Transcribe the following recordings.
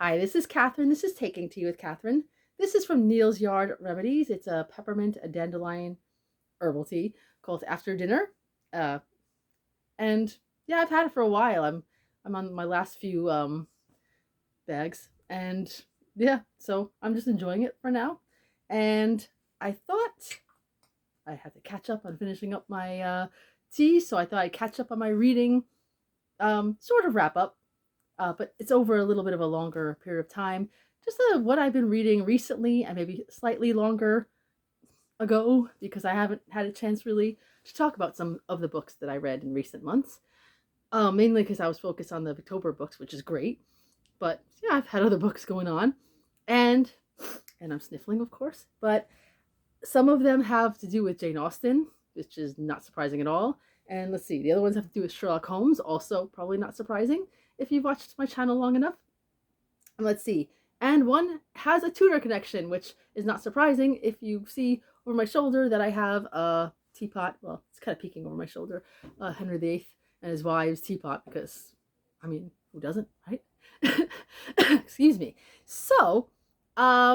Hi, this is Catherine. This is Taking Tea with Catherine. This is from Neil's Yard Remedies. It's a peppermint, a dandelion herbal tea called After Dinner. Uh, and yeah, I've had it for a while. I'm on my last few bags, and yeah, so I'm just enjoying it for now. And I thought I had to catch up on finishing up my tea, so I thought I'd catch up on my reading, sort of wrap up, but it's over a little bit of a longer period of time. Just what I've been reading recently, and maybe slightly longer ago, because I haven't had a chance really to talk about some of the books that I read in recent months. Mainly because I was focused on the October books, which is great. But yeah, I've had other books going on, and I'm sniffling, of course. But some of them have to do with Jane Austen, which is not surprising at all. And let's see, the other ones have to do with Sherlock Holmes, also probably not surprising if you've watched my channel long enough. And let's see, and one has a Tudor connection, which is not surprising if you see over my shoulder that I have a teapot. Well, it's kind of peeking over my shoulder. Henry VIII and his wives' teapot, because, I mean, who doesn't, right? Excuse me. So, I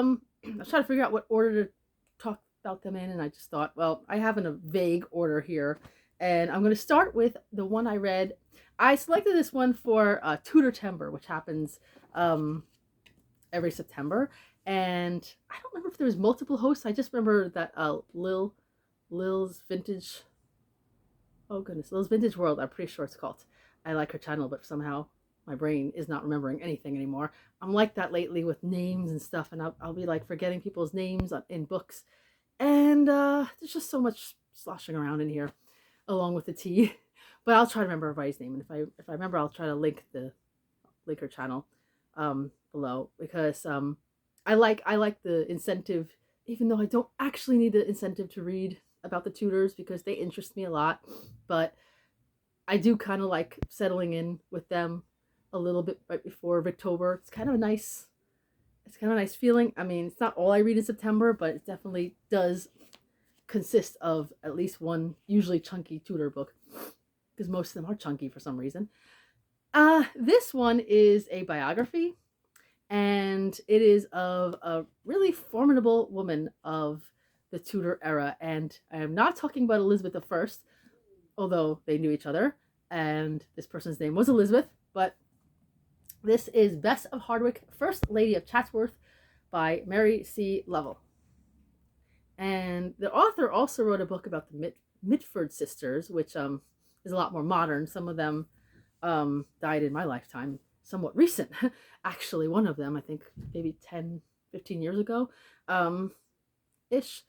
was trying to figure out what order to talk about them in, and I just thought, well, I have in a vague order here, and I'm going to start with the one I read. I selected this one for Tudor Timber, which happens every September, and I don't remember if there was multiple hosts. I just remember that Lil's Vintage. Oh goodness, Lil's Vintage World. I'm pretty sure it's called. I like her channel, but somehow my brain is not remembering anything anymore. I'm like that lately with names and stuff, and I'll be like forgetting people's names in books, and there's just so much sloshing around in here, along with the tea. But I'll try to remember everybody's name, and if I remember, I'll try to link her channel below, because I like the incentive, even though I don't actually need the incentive to read about the Tudors because they interest me a lot, but I do kind of like settling in with them a little bit right before October. It's kind of a nice feeling. I mean, it's not all I read in September, but it definitely does consist of at least one usually chunky Tudor book, because most of them are chunky for some reason. This one is a biography, and it is of a really formidable woman of the Tudor era. And I am not talking about Elizabeth I, although they knew each other, and this person's name was Elizabeth, but this is Bess of Hardwicke, First Lady of Chatsworth by Mary C. Lovell. And the author also wrote a book about the Mitford sisters, which is a lot more modern. Some of them died in my lifetime, somewhat recent. Actually, one of them, I think maybe 10, 15 years ago, ish.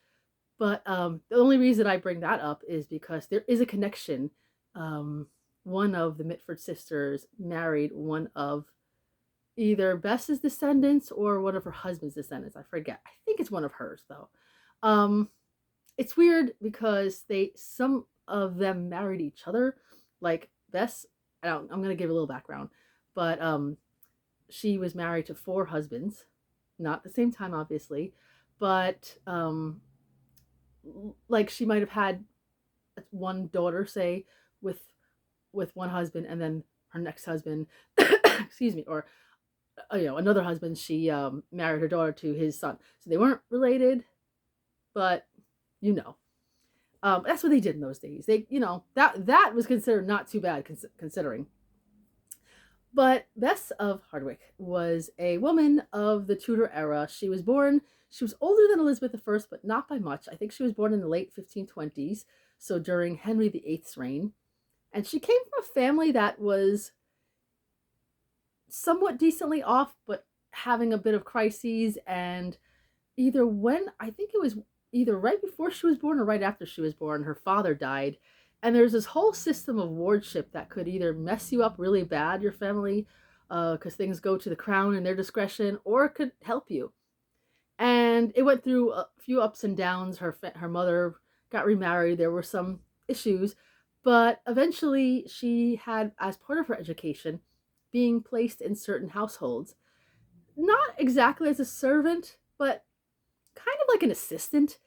But the only reason I bring that up is because there is a connection. One of the Mitford sisters married one of either Bess's descendants or one of her husband's descendants. I forget. I think it's one of hers, though. Um, it's weird because some of them married each other. Like Bess, I'm gonna give a little background, but she was married to 4 husbands, not at the same time, obviously, but like she might have had one daughter, say, with one husband, and then her next husband, excuse me, or another husband, she married her daughter to his son. So they weren't related, but you know, that's what they did in those days. That was considered not too bad considering. But Bess of Hardwicke was a woman of the Tudor era. She was older than Elizabeth I, but not by much. I think she was born in the late 1520s, so during Henry VIII's reign. And she came from a family that was somewhat decently off, but having a bit of crises. And I think it was either right before she was born or right after she was born, her father died. And there's this whole system of wardship that could either mess you up really bad, your family, because things go to the crown in their discretion, or it could help you. And it went through a few ups and downs. Her mother got remarried. There were some issues, but eventually she had, as part of her education, being placed in certain households. Not exactly as a servant, but kind of like an assistant.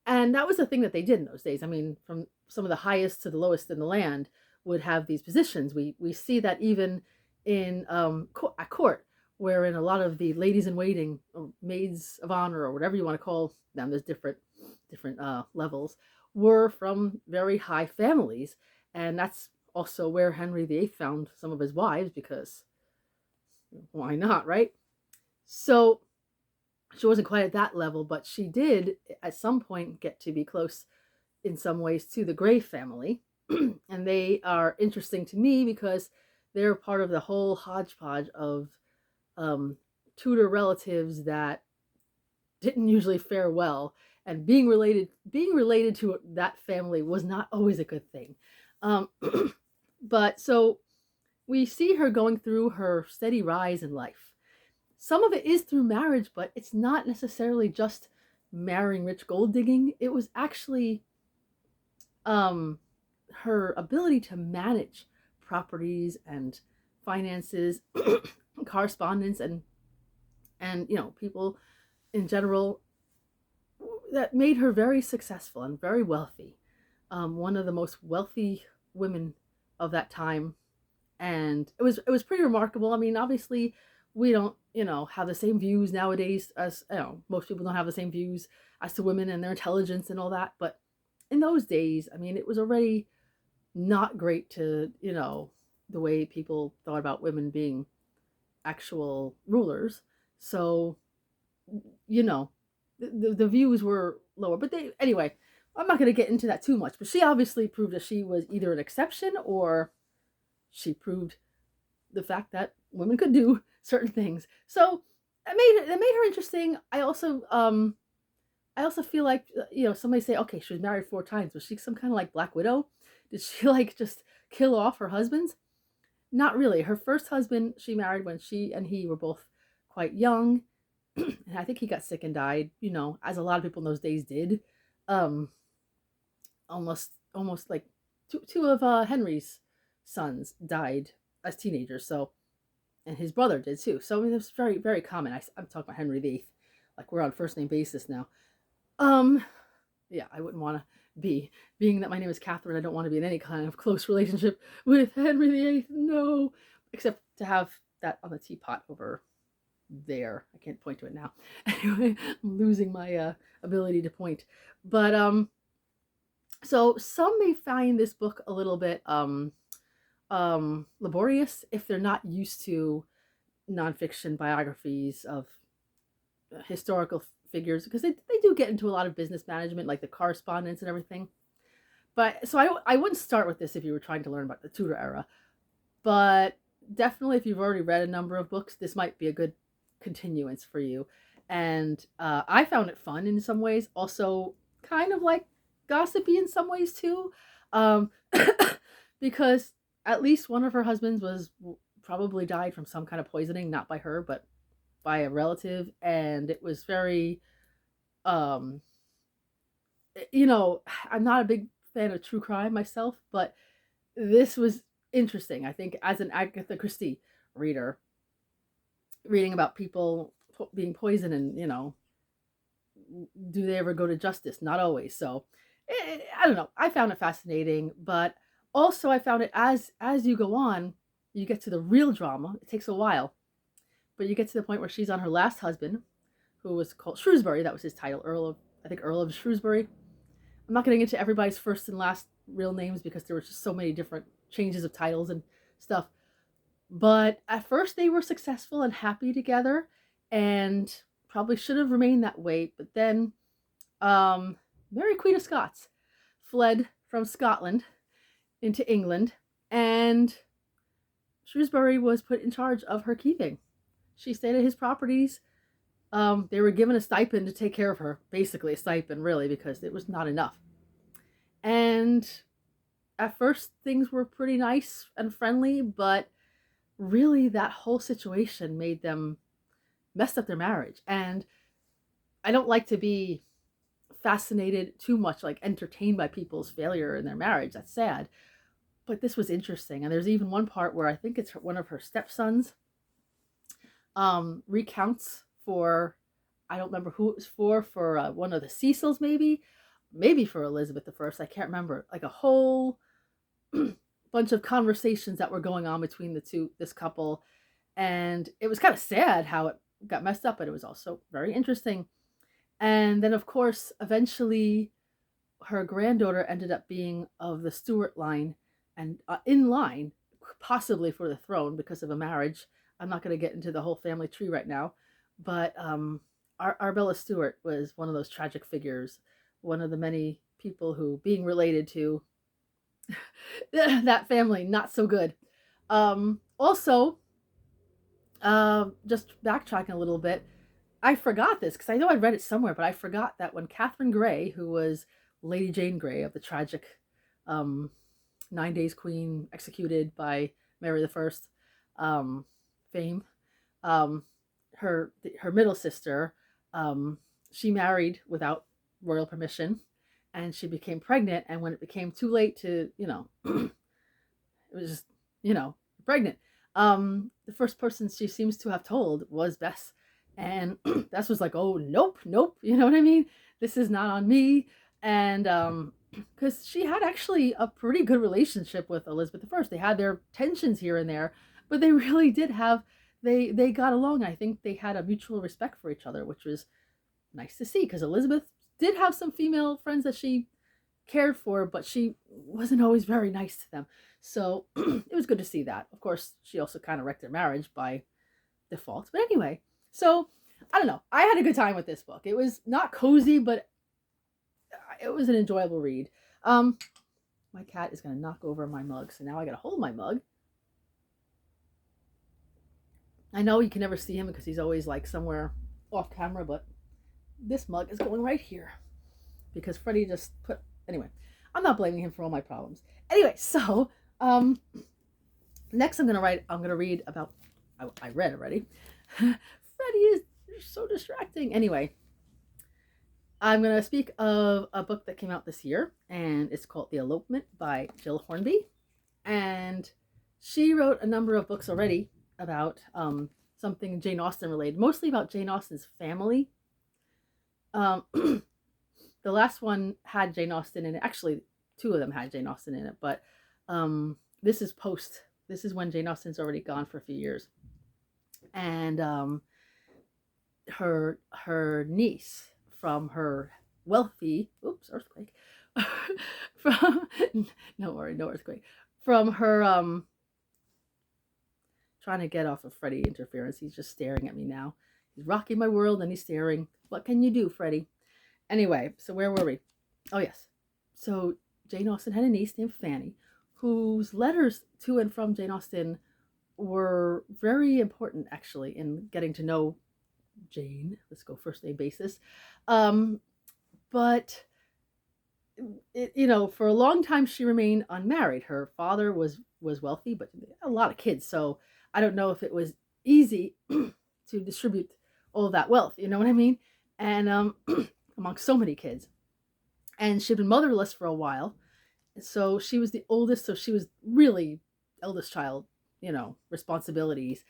And that was the thing that they did in those days. I mean, from some of the highest to the lowest in the land would have these positions. We see that even in at court, wherein a lot of the ladies in waiting, or maids of honor, or whatever you want to call them, there's different levels, were from very high families, and that's also where Henry VIII found some of his wives, because why not, right? So she wasn't quite at that level, but she did at some point get to be close in some ways to the Grey family. And they are interesting to me because they're part of the whole hodgepodge of um, Tudor relatives that didn't usually fare well, and being related to that family was not always a good thing. Um, but so we see her going through her steady rise in life. Some of it is through marriage, but it's not necessarily just marrying rich gold digging. It was actually um, her ability to manage properties and finances, correspondence, and people in general, that made her very successful and very wealthy. One of the most wealthy women of that time, and it was pretty remarkable. I mean, obviously, we don't have the same views nowadays, as most people don't have the same views as to women and their intelligence and all that. But in those days, I mean, it was already not great to the way people thought about women being actual rulers. So you know, the views were lower. But they anyway. I'm not going to get into that too much. But she obviously proved that she was either an exception, or she proved the fact that women could do certain things. So it made her interesting. I also feel like somebody say, okay, she was married 4 times. Was she some kind of like Black Widow? Did she like just kill off her husbands? Not really. Her first husband she married when she and he were both quite young, and I think he got sick and died. As a lot of people in those days did. Um, almost like two of Henry's sons died as teenagers. So, and his brother did too. So I mean, it's very very common. I'm talking about Henry VIII, like we're on first name basis now. Um, yeah, I wouldn't want to be, being that my name is Catherine. I don't want to be in any kind of close relationship with Henry VIII. No, except to have that on the teapot over there. I can't point to it now. Anyway, I'm losing my ability to point. But so some may find this book a little bit laborious if they're not used to nonfiction biographies of historical figures, because they do get into a lot of business management, like the correspondence and everything. But so I wouldn't start with this if you were trying to learn about the Tudor era. But definitely, if you've already read a number of books, this might be a good continuance for you. And I found it fun in some ways, also kind of like gossipy in some ways too, um, because at least one of her husbands was probably died from some kind of poisoning, not by her, but by a relative, and it was very, um, I'm not a big fan of true crime myself, but this was interesting. I think as an Agatha Christie reader, reading about people being poisoned, and do they ever go to justice? Not always. So I don't know. I found it fascinating, but also I found it, as you go on, you get to the real drama. It takes a while, but you get to the point where she's on her last husband, who was called Shrewsbury. That was his title, Earl of Shrewsbury. I'm not getting into everybody's first and last real names because there were just so many different changes of titles and stuff. But at first they were successful and happy together, and probably should have remained that way. But then Mary Queen of Scots fled from Scotland into England, and Shrewsbury was put in charge of her keeping. She stayed at his properties. They were given a stipend to take care of her, basically a stipend, really, because it was not enough. And at first, things were pretty nice and friendly, but really, that whole situation messed up their marriage. And I don't like to be fascinated too much, like entertained by people's failure in their marriage. That's sad. But this was interesting. And there's even one part where I think it's one of her stepsons recounts for, I don't remember who it was for one of the Cecils, maybe for Elizabeth I. I can't remember. Like a whole bunch of conversations that were going on between this couple, And it was kind of sad how it got messed up, but it was also very interesting. And then, of course, eventually her granddaughter ended up being of the Stuart line and in line, possibly for the throne because of a marriage. I'm not going to get into the whole family tree right now, but Arbella Stewart was one of those tragic figures, one of the many people who, being related to that family, not so good. Also, just backtracking a little bit, I forgot this because I know I read it somewhere, but I forgot that when Catherine Grey, who was Lady Jane Grey of the tragic 9 Days Queen executed by Mary the First fame, um, her middle sister, she married without royal permission, and she became pregnant. And when it became too late to, it was just, pregnant. The first person she seems to have told was Bess, and Bess was like, "Oh, nope, nope," you know what I mean? This is not on me, and because she had actually a pretty good relationship with Elizabeth I. They had their tensions here and there, but they really did have they got along. I think they had a mutual respect for each other, which was nice to see because Elizabeth did have some female friends that she cared for, but she wasn't always very nice to them. So it was good to see that. Of course, she also kind of wrecked their marriage by default. But anyway, so I don't know. I had a good time with this book. It was not cozy, but it was an enjoyable read. My cat is going to knock over my mug, so now I got to hold my mug. I know you can never see him because he's always like somewhere off camera, but this mug is going right here because Freddie just put. Anyway, I'm not blaming him for all my problems. Anyway, so next I'm gonna read about. I read already. Freddie is so distracting. Anyway, I'm gonna speak of a book that came out this year, and it's called The Elopement by Jill Hornby, and she wrote a number of books already about something Jane Austen related, mostly about Jane Austen's family. The last one had Jane Austen in it. Actually, two of them had Jane Austen in it, but this is post. This is when Jane Austen's already gone for a few years, and her niece from her wealthy earthquake from no worry, no earthquake, from her trying to get off of Freddie interference. He's just staring at me now. He's rocking my world and he's staring. What can you do, Freddie? Anyway, so where were we? Oh, yes. So Jane Austen had a niece named Fanny, whose letters to and from Jane Austen were very important, actually, in getting to know Jane. Let's go first name basis. But, for a long time, she remained unmarried. Her father was wealthy, but a lot of kids. So I don't know if it was easy to distribute all that wealth. You know what I mean? And among so many kids. And she'd been motherless for a while. So she was the oldest. So she was really eldest child, responsibilities.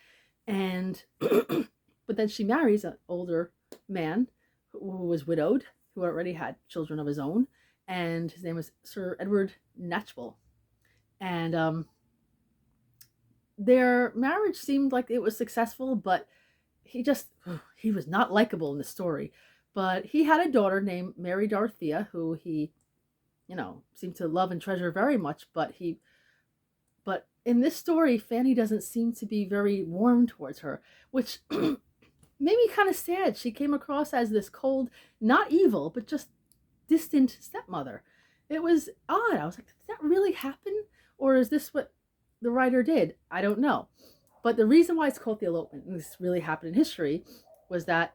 And, but then she marries an older man who was widowed, who already had children of his own. And his name was Sir Edward Knatchbull. And their marriage seemed like it was successful, but he was not likable in the story. But he had a daughter named Mary Dorothea, who he, seemed to love and treasure very much. But in this story, Fanny doesn't seem to be very warm towards her, which made me kind of sad. She came across as this cold, not evil, but just distant stepmother. It was odd. I was like, did that really happen? Or is this what the writer did? I don't know. But the reason why it's called The Elopement, and this really happened in history, was that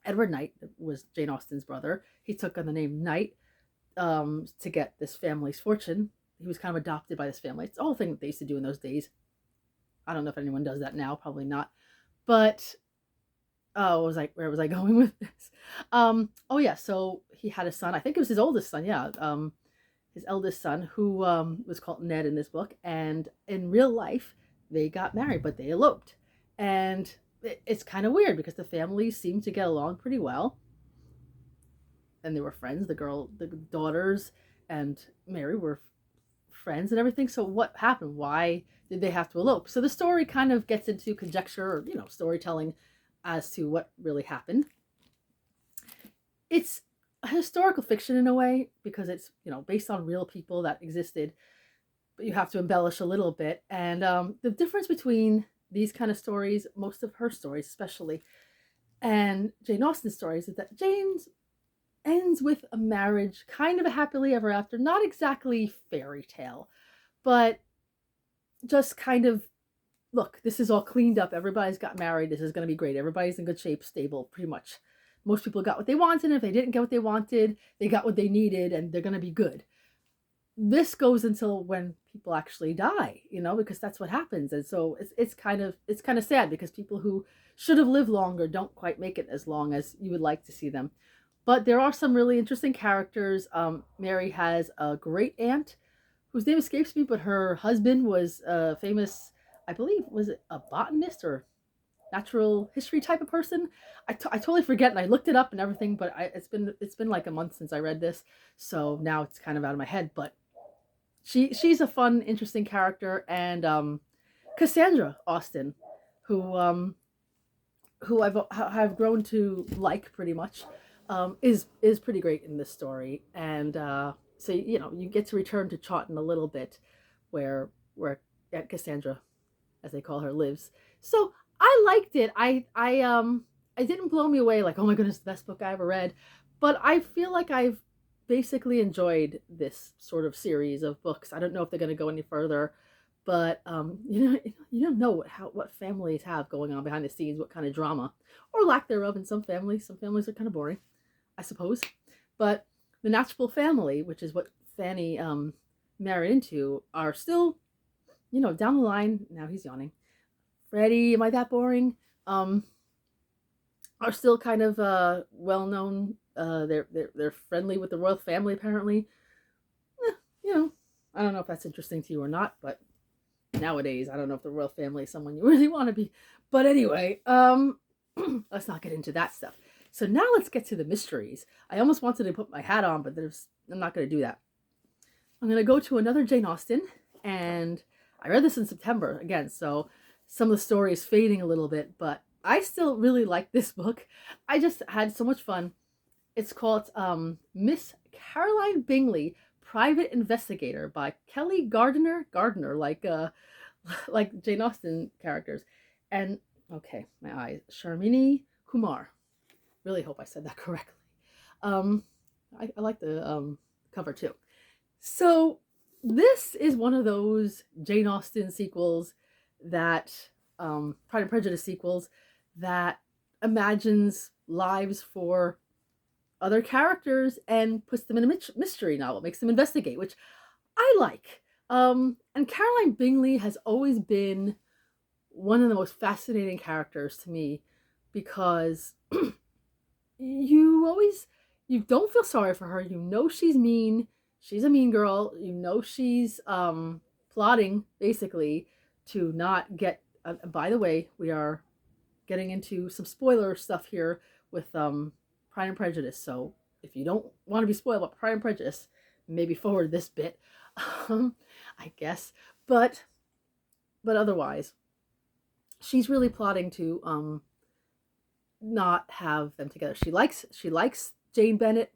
Edward Knight was Jane Austen's brother. He took on the name Knight to get this family's fortune. He was kind of adopted by this family. It's the whole thing that they used to do in those days. I don't know if anyone does that now. Probably not. But where was I going with this? Oh yeah, so he had a son. I think it was his oldest son. Yeah, his eldest son, who was called Ned in this book. And in real life, they got married, but they eloped. And it's kind of weird because the families seemed to get along pretty well. And they were friends. The daughters, and Mary were friends and everything. So what happened? Why did they have to elope? So the story kind of gets into conjecture or, storytelling as to what really happened. It's a historical fiction in a way because it's, based on real people that existed, but you have to embellish a little bit. And the difference between these kind of stories, most of her stories especially, and Jane Austen's stories is that Jane's ends with a marriage, kind of a happily ever after, not exactly fairy tale, but just kind of, look, this is all cleaned up. Everybody's got married. This is going to be great. Everybody's in good shape, stable, pretty much. Most people got what they wanted. If they didn't get what they wanted, they got what they needed, and they're going to be good. This goes until when people actually die, because that's what happens. And so it's kind of sad because people who should have lived longer don't quite make it as long as you would like to see them. But there are some really interesting characters. Mary has a great aunt whose name escapes me, but her husband was a famous, I believe, was it a botanist or natural history type of person? I totally forget, and I looked it up and everything, but it's been like a month since I read this, so now it's kind of out of my head. But she's a fun, interesting character, and Cassandra Austen, who I've grown to like pretty much, is pretty great in this story, and so you get to return to Chawton a little bit, where Aunt Cassandra, as they call her, lives. So I liked it. I didn't blow me away like, oh my goodness, the best book I ever read, but I feel like I've basically enjoyed this sort of series of books. I don't know if they're going to go any further, but you don't know what families have going on behind the scenes, what kind of drama or lack thereof in some families. Some families are kind of boring, I suppose. But the Knatchbull family, which is what Fanny married into, are still, down the line. Now he's yawning. Freddie, am I that boring? Are still kind of well known. They're friendly with the royal family apparently. I don't know if that's interesting to you or not, but nowadays I don't know if the royal family is someone you really want to be. But anyway, let's not get into that stuff. So now let's get to the mysteries. I almost wanted to put my hat on, but I'm not going to do that. I'm going to go to another Jane Austen, and I read this in September again, so some of the story is fading a little bit, but I still really like this book. I just had so much fun. It's called Miss Caroline Bingley, Private Investigator by Kelly Gardner, like Jane Austen characters. And, okay, my eyes, Sharmini Kumar. Really hope I said that correctly. I like the cover too. So this is one of those Jane Austen sequels that, Pride and Prejudice sequels, that imagines lives for other characters and puts them in a mystery novel, makes them investigate, which I like. And Caroline Bingley has always been one of the most fascinating characters to me because you don't feel sorry for her. She's mean. She's a mean girl. She's plotting basically to not get. By the way, we are getting into some spoiler stuff here with Pride and Prejudice. So if you don't want to be spoiled about Pride and Prejudice, maybe forward this bit, I guess. But otherwise, she's really plotting to not have them together. She likes Jane Bennet.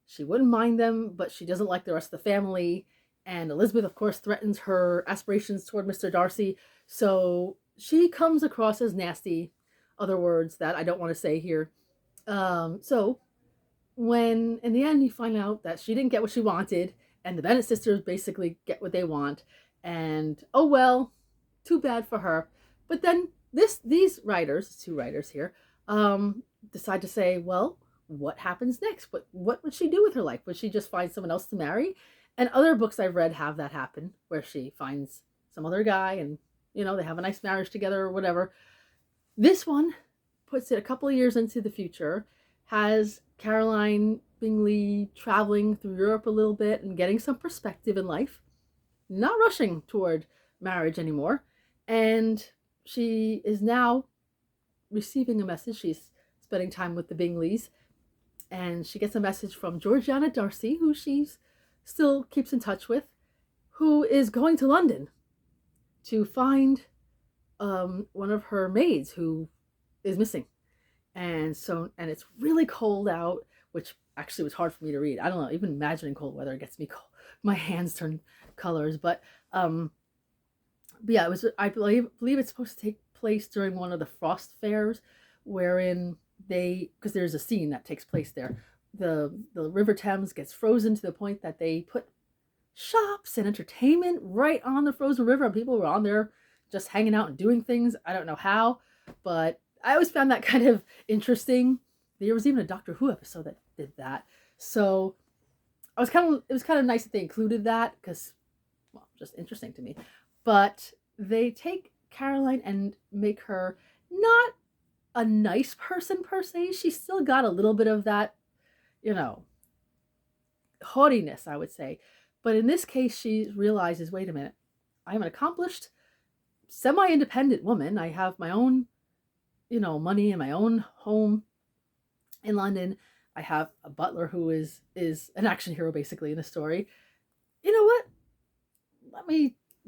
She wouldn't mind them, but she doesn't like the rest of the family. And Elizabeth, of course, threatens her aspirations toward Mr. Darcy. So she comes across as nasty. Other words that I don't want to say here. So when in the end you find out that she didn't get what she wanted, and the Bennet sisters basically get what they want, and oh well, too bad for her. But then these writers, two writers here, decide to say, well, what happens next? What would she do with her life? Would she just find someone else to marry? And other books I've read have that happen, where she finds some other guy and, they have a nice marriage together or whatever. This one puts it a couple of years into the future, has Caroline Bingley traveling through Europe a little bit and getting some perspective in life, not rushing toward marriage anymore. And she is now receiving a message. She's spending time with the Bingleys, and she gets a message from Georgiana Darcy, who she still keeps in touch with, who is going to London to find one of her maids who is missing. And it's really cold out, which actually was hard for me to read. I don't know, even imagining cold weather gets me cold. My hands turn colors. But yeah, it was, I believe it's supposed to take place during one of the frost fairs, wherein because there's a scene that takes place there. The River Thames gets frozen to the point that they put shops and entertainment right on the frozen river, and people were on there just hanging out and doing things. I don't know how, but I always found that kind of interesting. There was even a Doctor Who episode that did that. So it was kind of nice that they included that because, well, just interesting to me. But they take Caroline and make her not a nice person per se. She's still got a little bit of that, haughtiness, I would say. But in this case, she realizes, wait a minute, I'm an accomplished, semi-independent woman. I have my own, money and my own home in London. I have a butler who is an action hero basically in the story. You know what?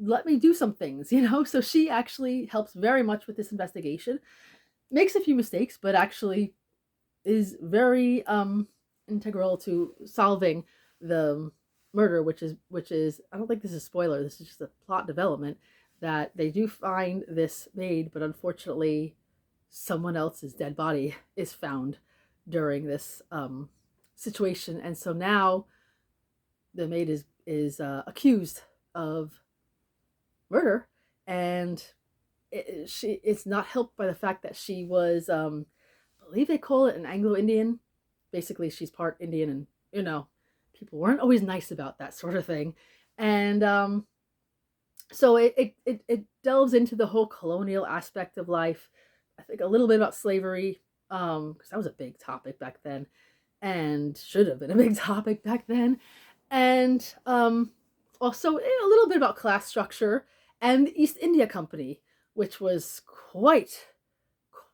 Let me do some things, So she actually helps very much with this investigation. Makes a few mistakes, but actually is very integral to solving the murder, which is I don't think this is a spoiler, this is just a plot development, that they do find this maid, but unfortunately someone else's dead body is found during this situation. And so now the maid is accused of murder, and it's not helped by the fact that she was I believe they call it an Anglo-Indian. Basically she's part Indian, and people weren't always nice about that sort of thing. And so it delves into the whole colonial aspect of life. I think a little bit about slavery, because that was a big topic back then, and should have been a big topic back then. And also a little bit about class structure and the East India Company, which was quite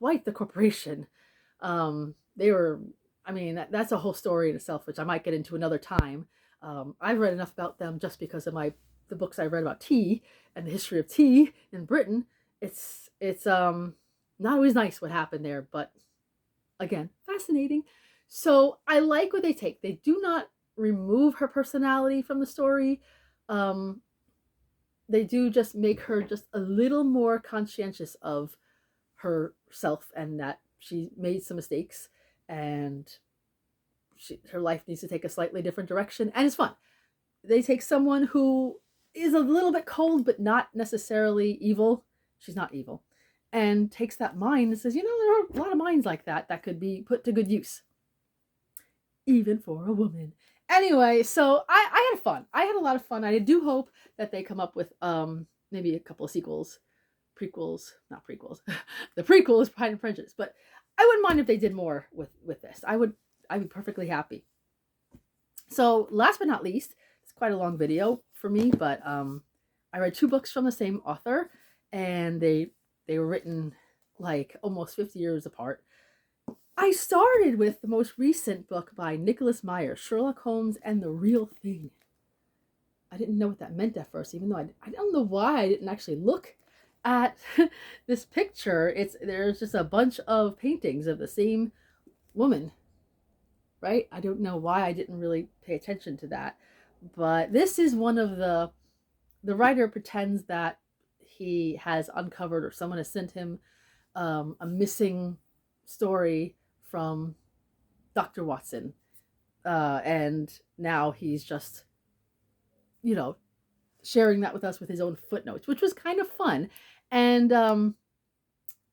the corporation. They were, that's a whole story in itself, which I might get into another time. I've read enough about them just because of the books I read about tea and the history of tea in Britain. It's not always nice what happened there, but again, fascinating. So I like what they take. They do not remove her personality from the story. They do just make her just a little more conscientious of herself, and that she made some mistakes, and her life needs to take a slightly different direction, and it's fun. They take someone who is a little bit cold, but not necessarily evil. She's not evil. And takes that mind and says, there are a lot of minds like that could be put to good use. Even for a woman. Anyway, so I had fun. I had a lot of fun. I do hope that they come up with maybe a couple of prequels. The prequel is Pride and Prejudice, but I wouldn't mind if they did more with this. I'd be perfectly happy. So last but not least, it's quite a long video for me, but I read 2 books from the same author, and they were written like almost 50 years apart. I started with the most recent book by Nicholas Meyer, Sherlock Holmes and the Real Thing. I didn't know what that meant at first, even though I don't know why I didn't actually look at this picture. There's just a bunch of paintings of the same woman, right? I don't know why I didn't really pay attention to that. But this is one of the writer pretends that he has uncovered, or someone has sent him a missing story from Dr. Watson. And now he's just, sharing that with us with his own footnotes, which was kind of fun. And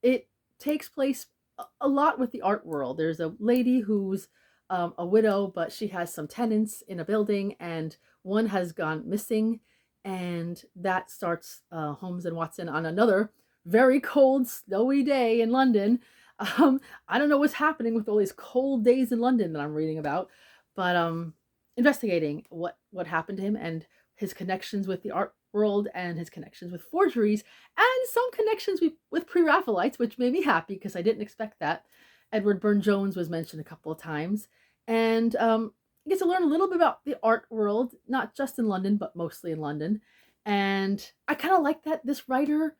it takes place a lot with the art world. There's a lady who's a widow, but she has some tenants in a building, and one has gone missing. And that starts Holmes and Watson on another very cold, snowy day in London. I don't know what's happening with all these cold days in London that I'm reading about, but investigating what happened to him and his connections with the art world and his connections with forgeries and some connections with pre-Raphaelites, which made me happy because I didn't expect that. Edward Burne-Jones was mentioned a couple of times. And you get to learn a little bit about the art world, not just in London, but mostly in London. And I kind of like that this writer,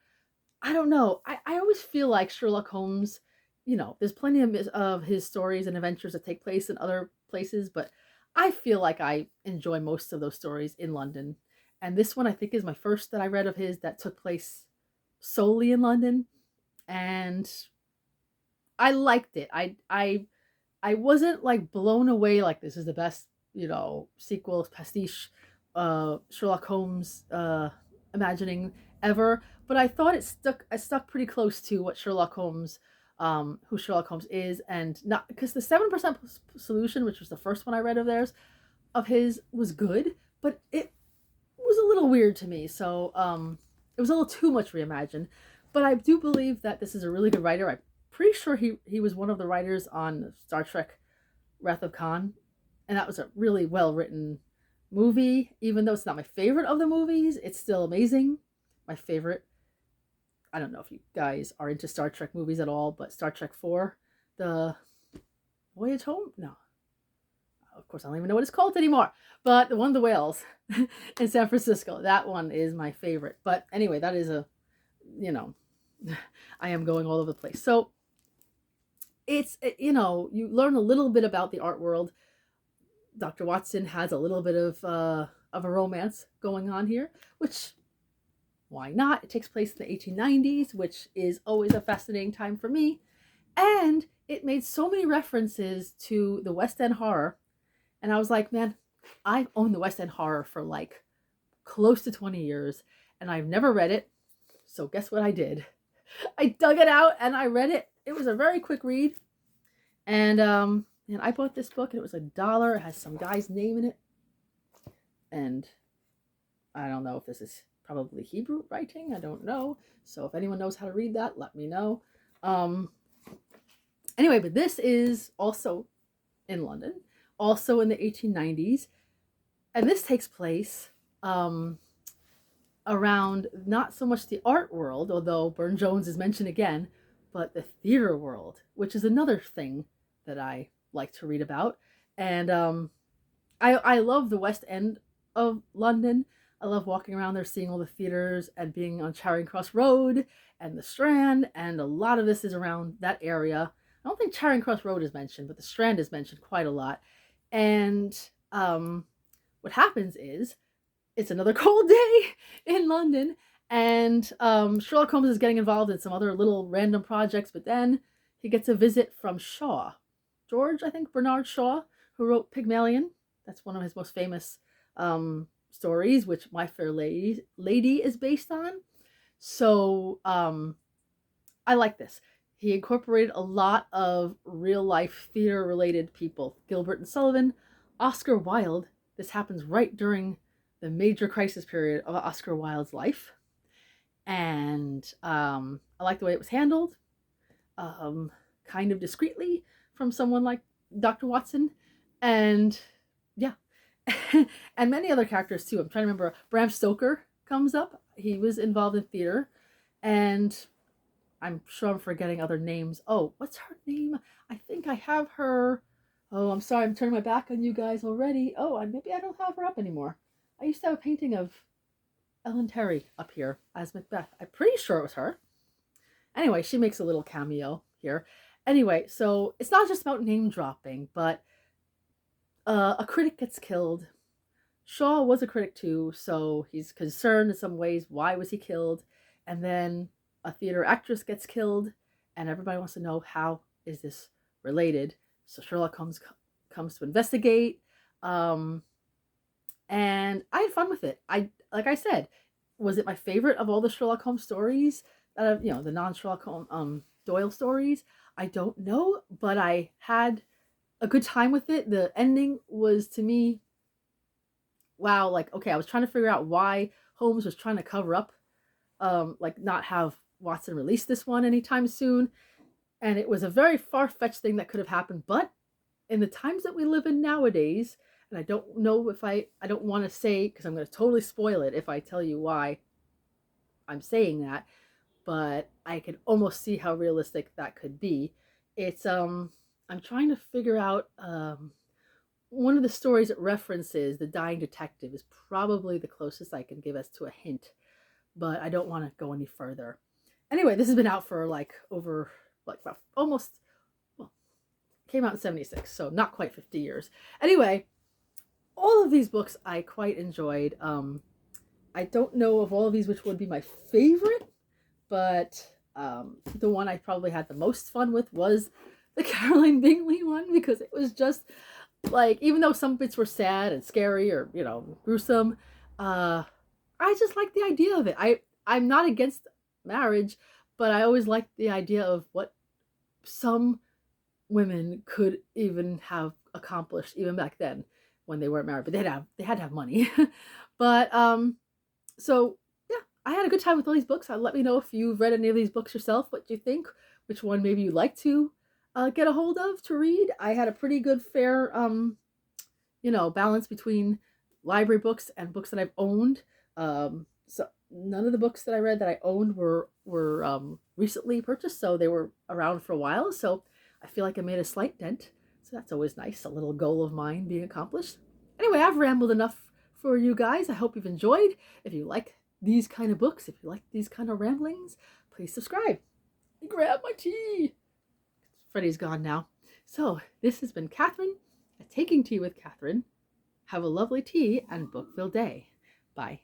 I don't know, I always feel like Sherlock Holmes, there's plenty of his stories and adventures that take place in other places, but I feel like I enjoy most of those stories in London. And this one I think is my first that I read of his that took place solely in London. And I liked it. I wasn't like blown away like this is the best, sequel pastiche Sherlock Holmes imagining ever, but I thought it stuck pretty close to what Sherlock Holmes who Sherlock Holmes is, and not because the 7% solution, which was the first one I read of his was good, but it was a little weird to me. So it was a little too much reimagined. But I do believe that this is a really good writer. I'm pretty sure he was one of the writers on Star Trek Wrath of Khan, and that was a really well written movie. Even though it's not my favorite of the movies, it's still amazing. My favorite. I don't know if you guys are into Star Trek movies at all, but Star Trek 4, the Voyage Home? No. Of course, I don't even know what it's called anymore. But the one of the whales in San Francisco, that one is my favorite. But anyway, that is you know, I am going all over the place. So it's, you learn a little bit about the art world. Dr. Watson has a little bit of a romance going on here, which, why not? It takes place in the 1890s, which is always a fascinating time for me. And it made so many references to the West End horror. And I was like, man, I've owned the West End horror for like close to 20 years, and I've never read it. So guess what I did? I dug it out and I read it. It was a very quick read. And I bought this book and it was $1. It has some guy's name in it. And I don't know if this is probably Hebrew writing. I don't know. So if anyone knows how to read that, let me know. Anyway, but this is also in London, also in the 1890s. And this takes place around not so much the art world, although Burne-Jones is mentioned again, but the theater world, which is another thing that I like to read about. And I love the West End of London. I love walking around there, seeing all the theaters, and being on Charing Cross Road and the Strand, and a lot of this is around that area. I don't think Charing Cross Road is mentioned, but the Strand is mentioned quite a lot. And what happens is, it's another cold day in London, and Sherlock Holmes is getting involved in some other little random projects, but then he gets a visit from Shaw. George, I think, Bernard Shaw, who wrote Pygmalion. That's one of his most famous stories, which My Fair Lady is based on. So I like this. He incorporated a lot of real life theater related people. Gilbert and Sullivan, Oscar Wilde. This happens right during the major crisis period of Oscar Wilde's life. And I like the way it was handled, kind of discreetly from someone like Dr. Watson. And yeah, and many other characters too. I'm trying to remember. Bram Stoker comes up. He was involved in theater. And I'm sure I'm forgetting other names. Oh, what's her name? I think I have her. Oh, I'm sorry. I'm turning my back on you guys already. Oh, maybe I don't have her up anymore. I used to have a painting of Ellen Terry up here as Macbeth. I'm pretty sure it was her. Anyway, she makes a little cameo here. Anyway, so it's not just about name dropping, but a critic gets killed. Shaw was a critic too, so he's concerned in some ways. Why was he killed? And then a theater actress gets killed, and everybody wants to know, how is this related? So Sherlock Holmes comes to investigate. And I had fun with it. Like I said, was it my favorite of all the Sherlock Holmes stories? The non-Sherlock Holmes Doyle stories? I don't know, but I had a good time with it. The ending was, to me, wow, like, okay, I was trying to figure out why Holmes was trying to cover up, not have Watson release this one anytime soon. And it was a very far-fetched thing that could have happened, but in the times that we live in nowadays, and I don't know if I don't want to say, because I'm going to totally spoil it if I tell you why I'm saying that, but I can almost see how realistic that could be. It's I'm trying to figure out one of the stories it references, The Dying Detective, is probably the closest I can give us to a hint, but I don't want to go any further. Anyway, this has been out for like over like almost, well, came out in 76, so not quite 50 years. Anyway, all of these books I quite enjoyed. I don't know of all of these which would be my favorite, but the one I probably had the most fun with was the Caroline Bingley one, because it was just like, even though some bits were sad and scary or, you know, gruesome, uh, I just like the idea of it. I'm not against marriage, but I always liked the idea of what some women could even have accomplished even back then when they weren't married, but they had to have money. But so yeah, I had a good time with all these books. Let me know if you've read any of these books yourself, what you think, which one maybe you'd like to get a hold of to read. I had a pretty good fair balance between library books and books that I've owned. So none of the books that I read that I owned were recently purchased, so they were around for a while. So I feel like I made a slight dent. So that's always nice, a little goal of mine being accomplished. Anyway, I've rambled enough for you guys. I hope you've enjoyed. If you like these kind of books, if you like these kind of ramblings, please subscribe. Grab my tea. Freddie's gone now. So this has been Catherine at Taking Tea with Catherine. Have a lovely tea and book-filled day. Bye.